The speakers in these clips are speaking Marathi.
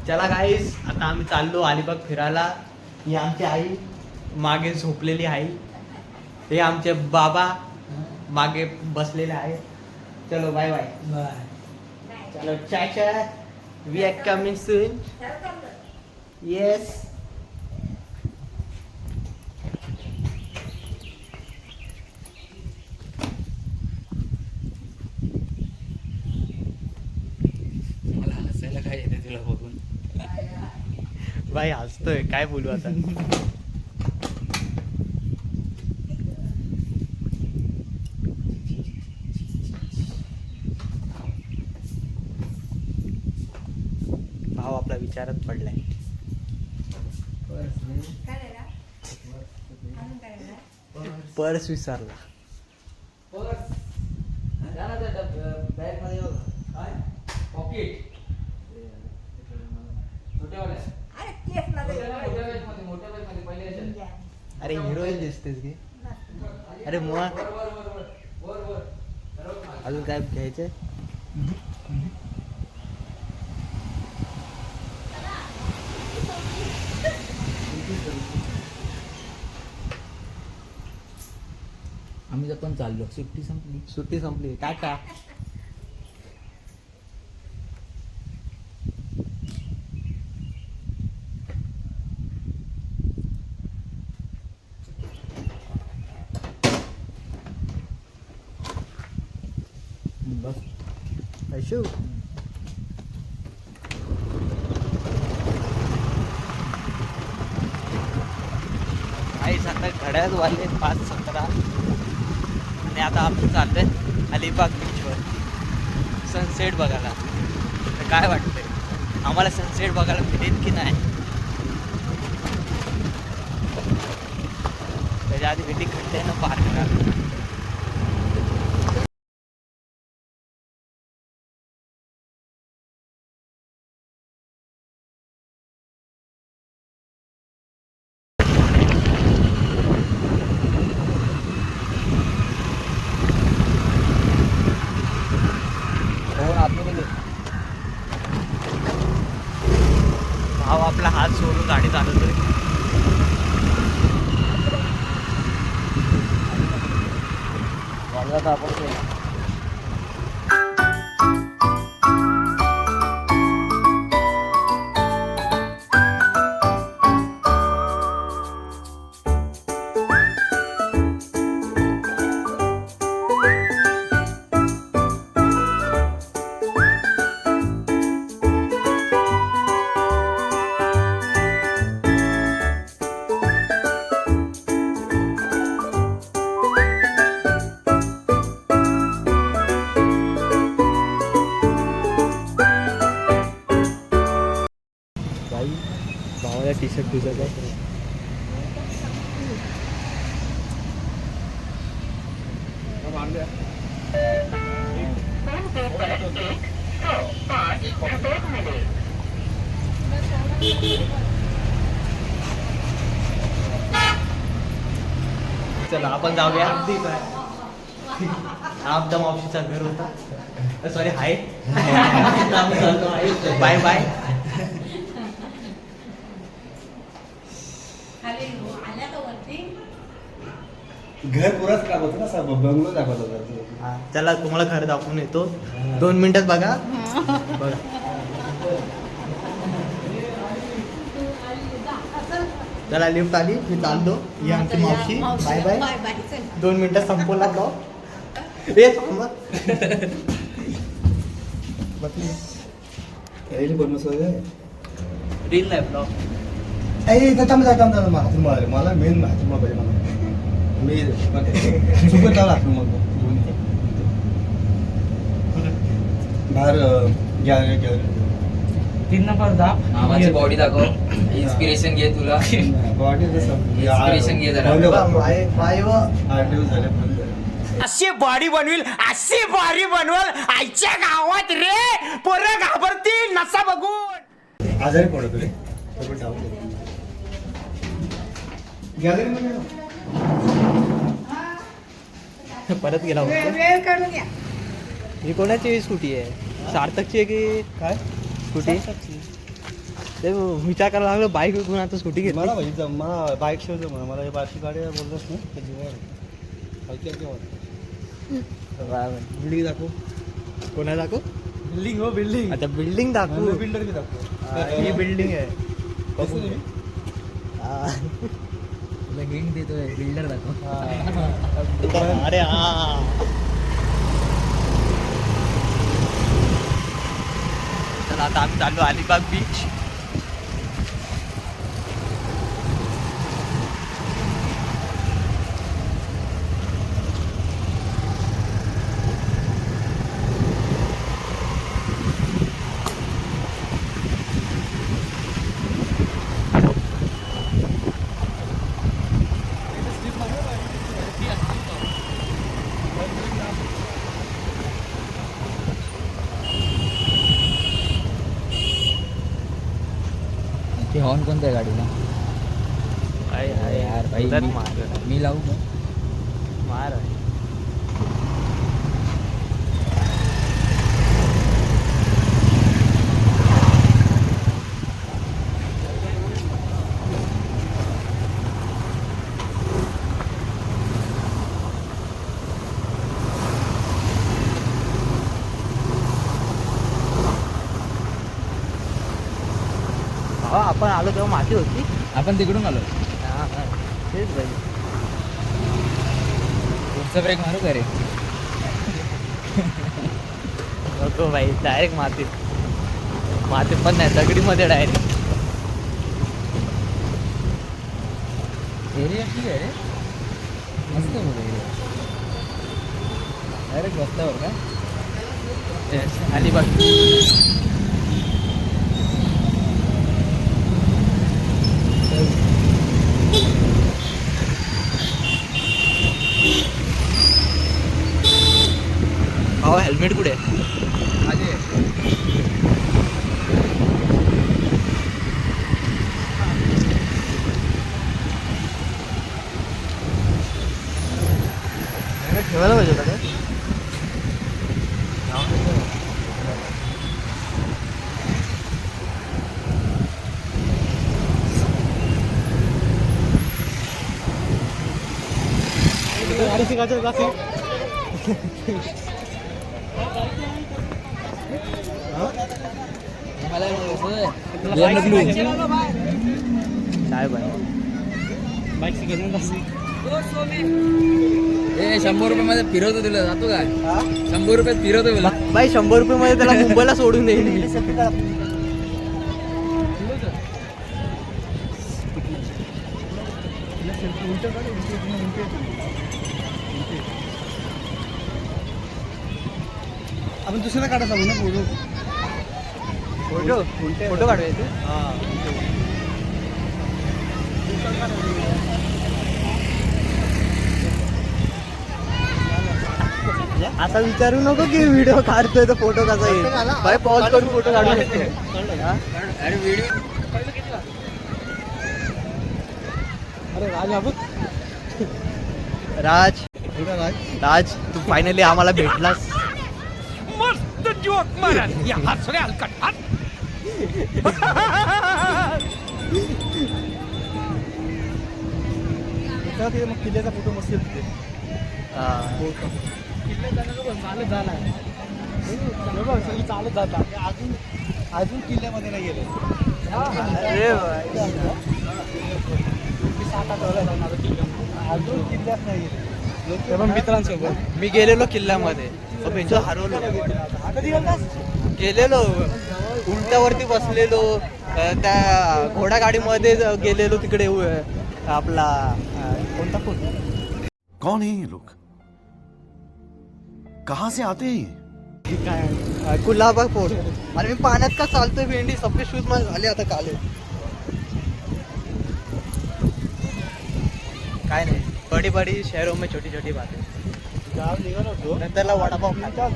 चला गाईस, आता आम्ही चाललो अलिबाग फिरायला. ही आमची आई मागे झोपलेली आहे, हे आमचे बाबा मागे बसलेले आहे. चलो बाय बाय. चलो चाचा, we are coming soon. Yes. मला हसायला काय येते तुला बघून? बाई हसतोय, काय बोलू आता. भाव आपला विचारत पडलाय. पर्स विसरला. अरे हिरोईन दिसतेस की. अरे मग अजून काय घ्यायचंय? आम्ही पण चाललो, सुट्टी संपली. टाटा. बस अशू आई आता घड्याळ वाजले 5:17 आणि आता आपण चाललोय अलिबाग बीचवर सनसेट बघायला. तर काय वाटतंय आम्हाला, सनसेट बघायला मिळेल की नाही? त्याच्या आधी भेटी खड्डे ना पार करा. भाव आपला हात सोडून गाडी चालवतोय. आपण भावाला टी शर्ट दिसत आहे. चला आपण जाऊया. आमच्या मावशीचा घर होता. Sorry hi. Bye bye. घर पुराच दाखवतो ना, सब बंगलो दाखवतो होता. चला तुम्हाला घर दाखवून येतो. 2 मिनिटात बघा. बघा चला, लिफ्ट आली. मी चालतो. ही आमची मावशी. Bye bye. 2 मिनिटात संपवला ब्लॉग. रे थांबा. रील नाही ब्लॉग. मला मेन हातरुमा पाहिजे. मला मी चुकत लावला हातरुमा बाहेर गॅलरी 3 नंबर दाब. माझी बॉडी दाखव. इन्स्पिरेशन घे तुला. बॉडी इन्स्पिरेशन घे जरा. अशी बॉडी बनवील, अशी बॉडी बनवल आईच्या गावात रे. पोरं घाबरतील नसा बघून. आजारी पडतो रे. गॅलरी परत गेला होता. वेळ काढून या. ही कोणाची स्कूटी आहे? सार्थकची आहे की काय स्कूटी? ते विचार करायला लागलो बाईक विकून आता स्कूटी घेतली. मला भाई मला बाईक शिवाय जमणार मला हे बारशी गाडी बोलतच ना ते जीवावर हलकी हलकी वाटतं. बिल्डिंग दाखव. कोणा दाखव? बिल्डिंग हो बिल्डिंग. आता बिल्डिंग दाखवू. बिल्डर बी दाखव. ही बिल्डिंग आहे. कसं तुम्ही? तुला हिंट देतोय बिल्डर दाखव. अरे हा चला आता आम्ही चाललो अलिबाग बीच. ते हॉर्न कोणत्या गाडीला? अरे यार भाई मी लावू का? मार आपण आलो तेव्हा माती होती. आपण तिकडून आलो. तेच भाई. पुढचा ब्रेक मारू का रे? नको भाई डायरेक्ट माती पण नाही दगडीमध्ये डायरेक्ट. एरिया ठीक आहे रे मस्त बघ एरिया. डायरेक्ट रस्त्यावर का? अलिबाग हेल्मेट कुठे आहे? ठेवायला पाहिजे होता काय? गाडी शिकायचं का? काय बाईक ए 100 रुपये मध्ये फिरवतो तुला जातो काय? 100 रुपयात फिरवतो तुला. बाई 100 रुपये मध्ये त्याला मुंबईला सोडून देईल मी. आपण दुसऱ्याला काढत आलो ना फोटो. फोटो काढवायचे. आता विचारू नको की व्हिडिओ काढतोय तर फोटो कसा येईल. बाई पॉज करून फोटो काढू शकतो. अरे व्हिडिओ अरे राज राज राज तू फायनली आम्हाला भेटलास. मस्त जोक मारन या हसऱ्या हलकट हात. मग किल्ल्याचा फोटो मस्त येतो. चालत जाता अजून किल्ल्यामध्ये नाही गेले. अरे अजून किल्ल्यात नाही गेले. मित्रांसोबत मी गेलेलो किल्ल्यामध्ये हरवलो. गेलेलो उलट्यावरती बसलेलो. त्या घोडागाडीमध्ये गेलेलो तिकडे. आपला कोणता फोटो? कौन है ये लोग? कहाँ से आते हैं ये? काय कुलाबा फोर्ट. अरे मी पाण्यात का चालतोय भेंडी. सबके शूज मध्ये झाले आता काले. काय नाही बड़ी बड़ी शहरों में छोटी छोटी बातें. गाव निघालो होतो नंतरला वडापाव खायचा.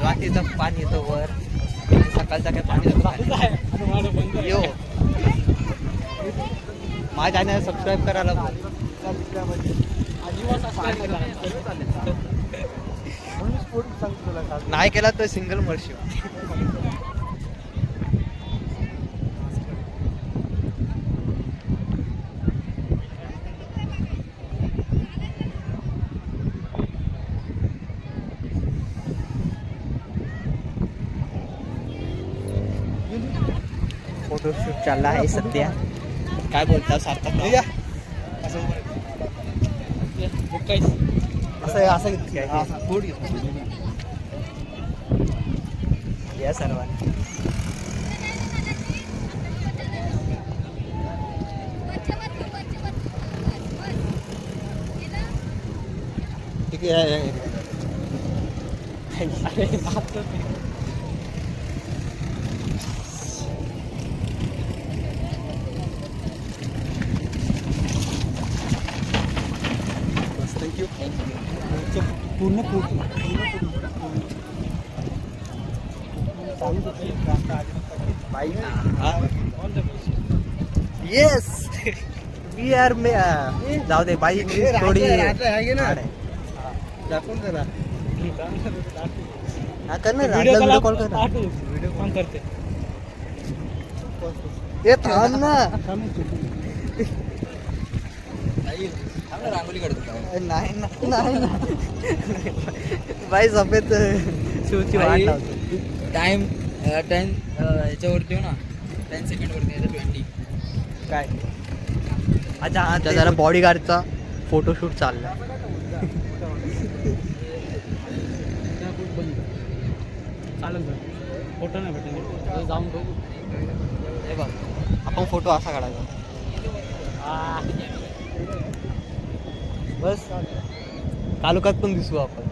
वाटीचं पाणी येतं वर. सकाळचा काय पाणी येतं. यो माझ्या चॅनल सबस्क्राईब करायला नाही केला तर सिंगल मर्शी. फोटोशूट चालला आहे सध्या. काय बोलता सार्थक? असं या सर्वांनी ठीक आहे. थँक्यू. पूर्ण येस वी आर मे. जाऊ दे बाई थोडी दाखवून करा. हा कर ना व्हिडिओ कॉल कर. व्हिडिओ कॉल करते. हे थांब ना. रांगोली काढतो. नाही ना नाही ना बाई सफेद शिवची वाट लावतो. टाइम 10 याच्यावरती हो ना 10 सेकंडवरती 20. काय अच्छा आता जरा बॉडीगार्डचा फोटोशूट चालला. चालेल फोटो नाही भेटेल जाऊन बघू. हे बघ आपण फोटो असा काढायचा. बस तालुक्यात पण दिसू आपण.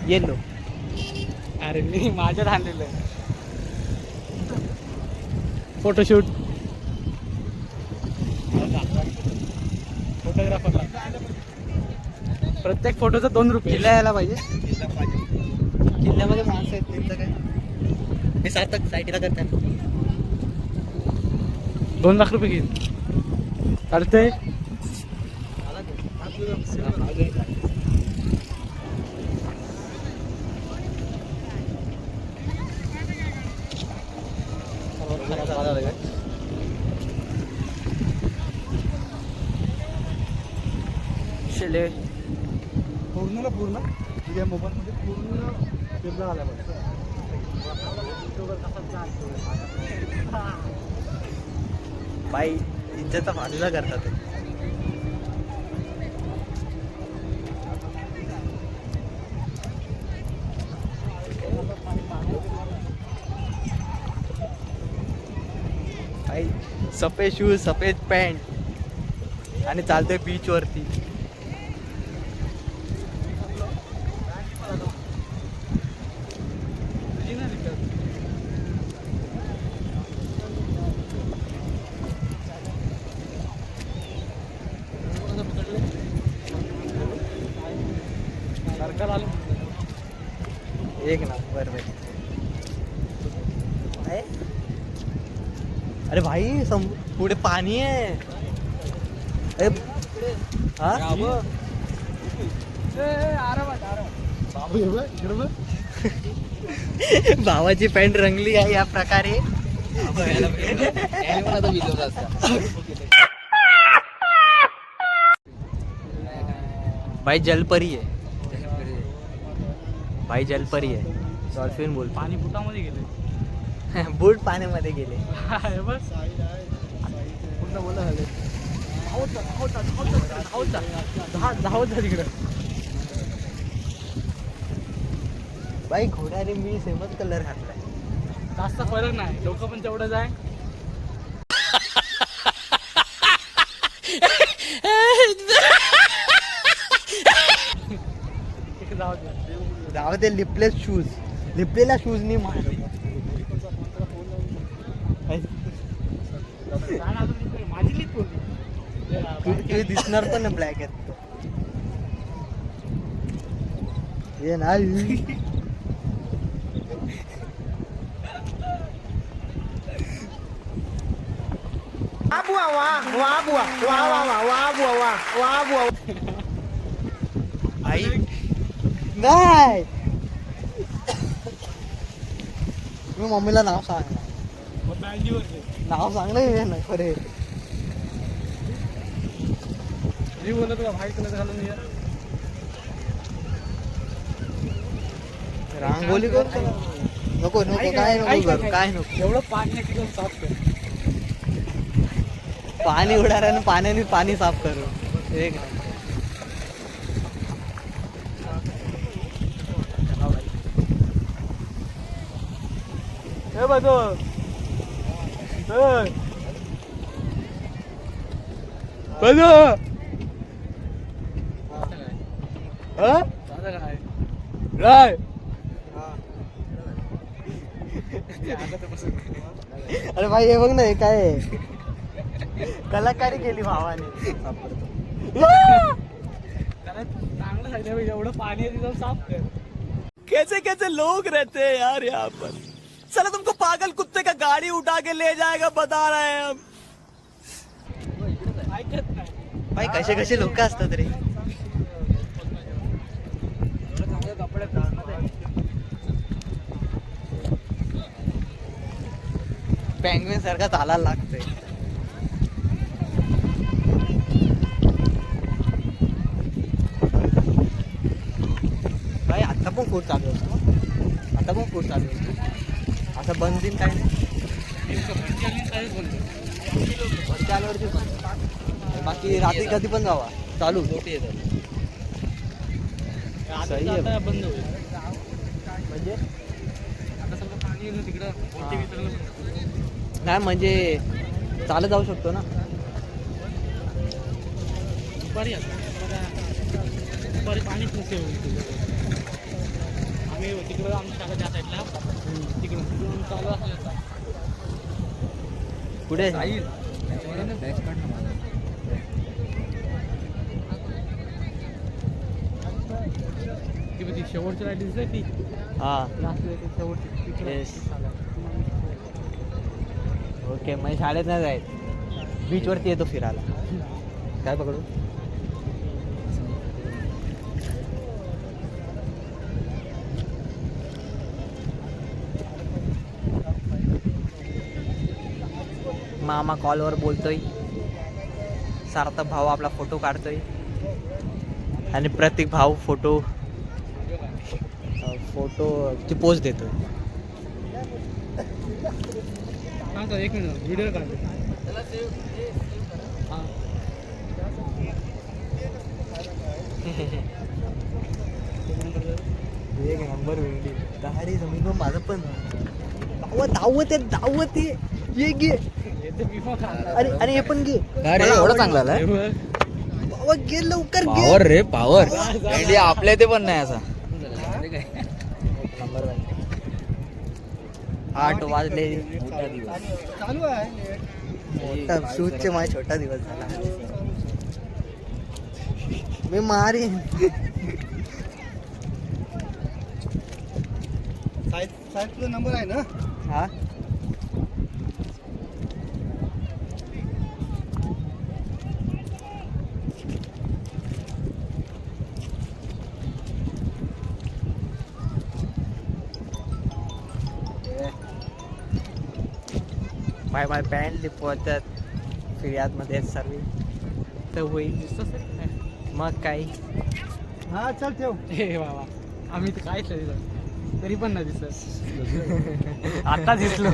येलो. अरे मी माझ्यात आणलेलं आहे फोटोशूट. फोटोग्राफरला प्रत्येक फोटोचं 2 रुपये. किल्ला यायला पाहिजे. किल्ल्यामध्ये माणसं आहेत त्यांचं काय. हे सार्थक साईडला करतात. 2 लाख रुपये घेईल चालतंय. शिले पूर्ण तुझ्या मोबाईलमध्ये पूर्ण फिरला आला पाहिजे. बाई इज्जतचा फाजला करतात. बाई सफेद शूज सफेद पॅन्ट आणि चालतोय बीच वरती. एक नंबर भाई. अरे भाई पुढे पाणी आहे. भावाची पॅन्ट रंगली आहे या प्रकारे. भाई जलपरी आहे. भाई जलपरी आहे. डॉल्फिन बोल. पाणी बुटामध्ये गेले. बूट पाण्यामध्ये गेले. बस पूर्ण बोला झाले. धावत जा तिकडं. बाई घोड्याने मी सेमच कलर घातलाय. जास्त फरक नाही. लोक पण तेवढंच आहे. जाऊ दे. लिपलेस शूज. लिपलेल्या शूजनी माझ्या तू दिसणार पण ना ब्लॅक आहेत ये नाही आई नाही मी मम्मीला नाव सांग नाव सांगलं ना खरे रांगोली करतो ना. नको नको काय नको करू, काय नको एवढं पाणी किती साफ कर पाणी उडाल्यानं पाण्याने पाणी साफ करू एक नाही अरे भाई हे बघ ना हे काय आहे? कलाकारी केली भावाने चांगलं सांगितलं एवढं पाणी आहे तिथं साफ कर कैसे कैसे लोग रहते हैं यार यहाँ पर चलो तुमको पागल कुत्ते का गाड़ी उठा के ले जाएगा बता रहे हैं हम ऐकत नाही भाई कसे कसे लोक असतात रे पेंग्विन सारखा चालायला लागतंय भाई आता पण फूड चालू असतो आता पण फूड चालू असतो असं बंद दिन काय नाही वरती आल्यावरती पण बाकी रात्री कधी पण जावा चालू मोठी येतात सही आहे. आता बंद होईल म्हणजे आता सगळं पाणी येईल तिकडं मोठी वितरण नाही म्हणजे चालत जाऊ शकतो ना दुपारी दुपारी पाणीच नसते आम्ही तिकडं आमच्या शाळा त्या साईडला तिकडून चालू असेल पुढे ती शेवटची लाईट दिसते ती हा शेवटची Yes. ओके मग शाळेत नाही जायचं बीचवरती येतो फिरायला काय पकडू मामा कॉलवर बोलतोय सारथा भाऊ आपला फोटो काढतोय आणि प्रत्येक भाऊ फोटोची पोस्ट देतोय एक मिनिट व्हिडिओ काढ एक नंबर वेगळी दहारी जमीन मग माझं पण दावत आहे ये घे आणि हे पण घे काय रे एवढं चांगला आलाय बाबा घे लवकर घे पावर रे पावर इंडिया आपल्या इथे पण नाही असा नंबर 8 वाजले चालू आहे मोठा शूजचे माझा छोटा दिवस झाला मी मारीन साईडला नंबर आहे ना हा बाय बाय बँड लिपवतात फिर्यादमध्ये सर्व तर होईल मग काय हा चल ठेव हे बाबा आम्ही तर काहीच नाही तरी पण नाही दिसत आता दिसलो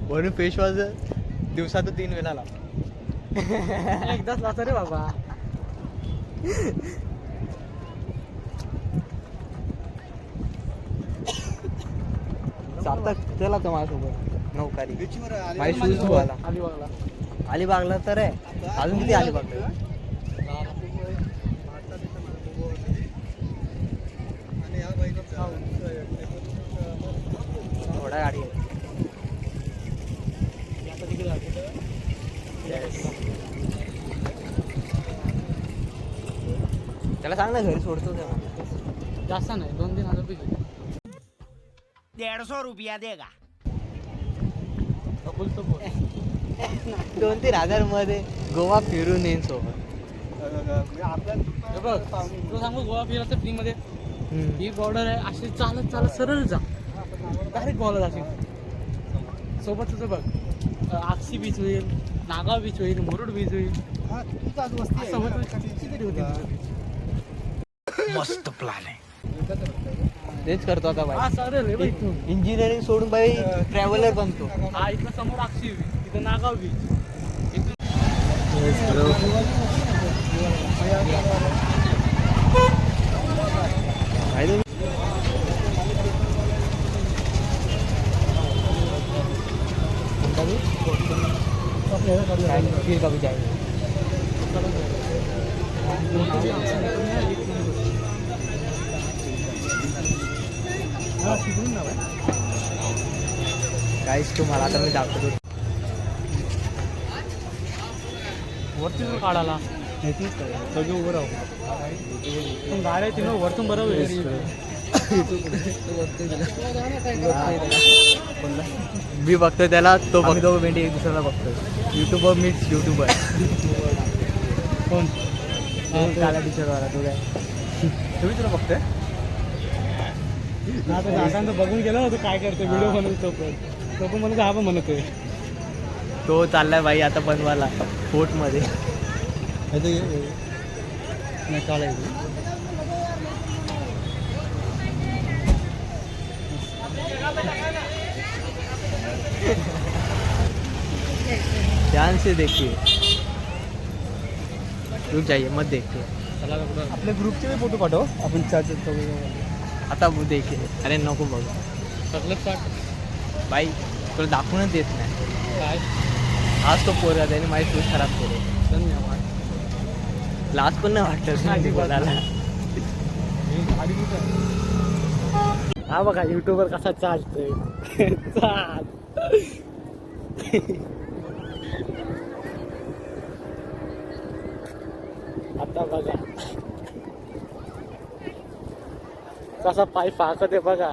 म्हणून फेस वॉश दिवसातून 3 वेळा लाव एकदाच लावतो रे बाबा चालतात चला तो माझ्यासोबत नौकारी माझी शूज धुवायला अलिबागला अलिबागला तर आहे अजून किती अलिबागला थोडा गाडी आहे. आता तिकडे जातो त्याला सांग ना घरी सोडतो तेव्हा. जास्त नाही 2-3 हजार रुपये 150 रुपया देगा. 2-3 हजार मध्ये गोवा फिरून येईन सोबत. हे बघ तुला सांगू गोवा फिरायचं फ्री मध्ये ही बॉर्डर आहे. अशी चालत चालत सरळ जा डायरेक्ट गोवाला जाशील. सोबत तुझं बघ आक्षी बीच होईल, नागाव बीच होईल, मुरुड बीच होईल. असं होतं. कितीतरी होते मस्त प्लान आहे. तेच करतो आता हा बाई. चालेल रे बाई तू. इंजिनिअरिंग सोडून बाई ट्रॅव्हलर बनतो. हा इथं समोर आक्षी बीच, इथं नागाव बीच. फिर कभी जाएंगे. काहीच तुम्हाला आता मी दाखवतो. वरती जो काढाला सगळे उभं राहू. पण गाड्या तिनं वरतून बरोबर मी बघतोय त्याला, तो आम्ही दोघं भेंडी एक दुसऱ्याला बघतोय. YouTuber meats YouTuber. कोण काला टीचर वाला तो काय तुम्ही तुला बघतोय आता काकांचं बघून गेलो होतो काय करतो व्हिडिओ बनवतो तो पण म्हणत हा पण म्हणतोय. तो चाललाय बाई आता बनवायला फोर्टमध्ये. नाही चालायचं. ध्यान से देखिए, रुक जाइए मत देखिए. आपल्या ग्रुपचे मी फोटो पाठव. आपण चार्जर आता वो देखिए. अरे नको बघ सगळं पाठ बाई, तुला दाखवूनच देत नाही. काय आज तो पोरगा त्याने माझी शूज खराब केले. धन्यवाद. लाज पण नाही वाटत माझी बोलायला. हा बघा युट्यूबर कसा चालतोय. चाल आता बघा कसा पाय पाकत आहे बघा.